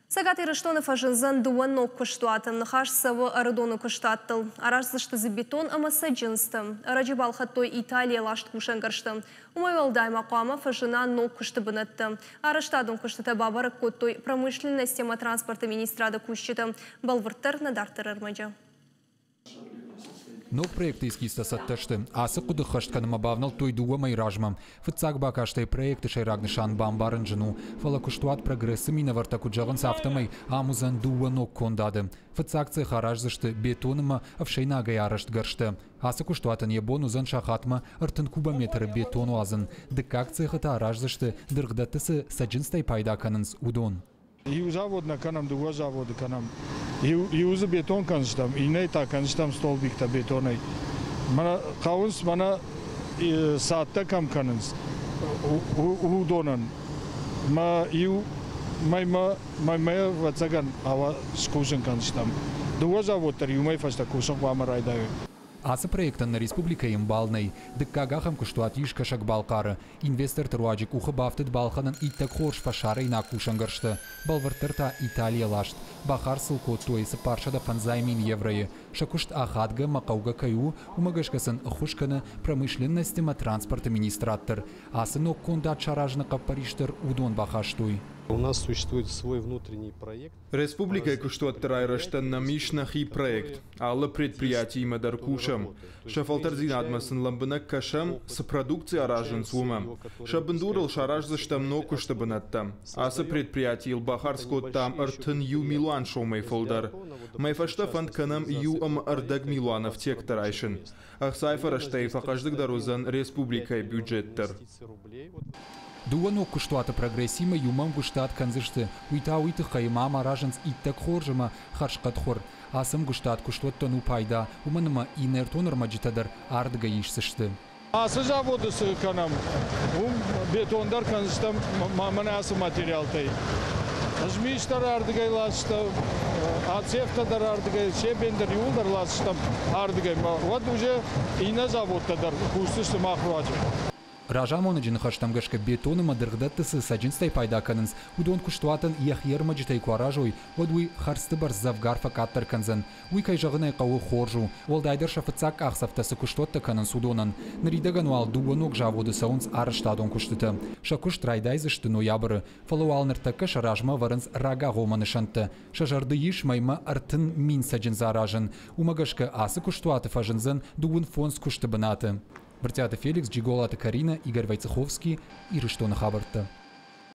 Сагат Ирыштонов ажынзан дуанно куштуатын, хаш савы арыдону куштаттыл. Аражзышты бетон амаса джинсты. Араджибал хаттой Италия лашт кушангаршты. Умайвалдай мақама фажына но кушты бынатты. Араштадун куштыта бабарык коттой промышленная система транспорта министрада кушчыты. Балвырттар надартыр армаджа. Но проекты искиста сатташты. Асы куды хаштқаныма бавнал той дуа майражма. Фыцак бакаштай проекты шайрагнышан бамбарын жыну. Фала куштуат прогрессы мина вартаку джаган сафтамай амузан дуа нок кондады. Фыцак цех аражзышты бетоныма авшайнага ярашт гаршты. Асы куштуатын ебон узан шахатма артын кубометр бетону азын. Дыкак цехата аражзышты дыргдатысы саджинстай пайда канынс удон. Иу завод на канам, дуа заводы канам. Иу за бетон каныштам, и не та каныштам столбикта бетонай. Мана каунс мана саатта кам канынс. Удонан. Ма иу май вацаган ава скушен каныштам. Дуа заводтар иу май фашта кушан вамарайдаю. Асы проектан на республика им балнай. Дыккагахам куштуат ишка шак балкары. Инвестор труаджик ухы бафтыд балханан иттак хорш фашары и накушангаршты. Балвартырта Италия лашт. Бахар сылко тойсы паршада фанзаймин еврое. Шакушт ахадга макауга каю умагашкасын хушканы промышленная система транспорта министраттыр. Асы нок кондат шаражны каппариштыр удон бахаштуй. У нас существует свой внутренний проект. Республика куштуаттырайрыштан на мишнахи проект. Аллы предприятий мадаркушам. Шафалтарзин адмасын ламбынак кашам с продукцией аражын сумам. Шабындурыл шаражзыштам но куштабынаттам. Асы предприятий илбахарско там артын ю милуан шоумай фолдар. Майфашта фантканам ю ам ардак милуанов тектарайшын. Ахсайфараштей фақаждык дарузан республикай бюджеттер. Дуано куштуата прогрессима юмам гуштат канзышты. Уйта уйтых каймама ражанс иттак хоржыма харшкат хор. Асым гуштат куштуаттану пайда. Уманыма инертоныр маджитадар ардыга ишсышты. Асы заводысы канам. Бетондар канзыштам мана асы материалтай. Жмиштар ардыгай лашты. Ацефтадар ардыгай, шебендер юлдар лашты ардыгай. Вот уже и на заводтадар кустышты махруаджи. Ражамоны жинхаштамгашка бетоныма дыргдаттысы саджинстай пайда канынс. Удон куштуатын яхьер маджитай куаражой. Одуй харсты бар завгарфа каттар канзан. Уй кайжагынай кауы хоржу. Олдайдар шафыцак ахсафтасы куштуатта канынс удонан. Наридаган уал дуанок жаводы саунс арыштадон куштыты. Шакуш трайдайзышты ноябры. Фалуалныртакка шаражма варынс рага гоманышанты. Шажарды иш майма артын мин саджинза ражын. Умагашка асы куштуаты фажынзан дуун фонс куштыбынаты. Бартята Феликс, Джиголата Карина, Игорь Войцеховский и Ирыштона Хабарта.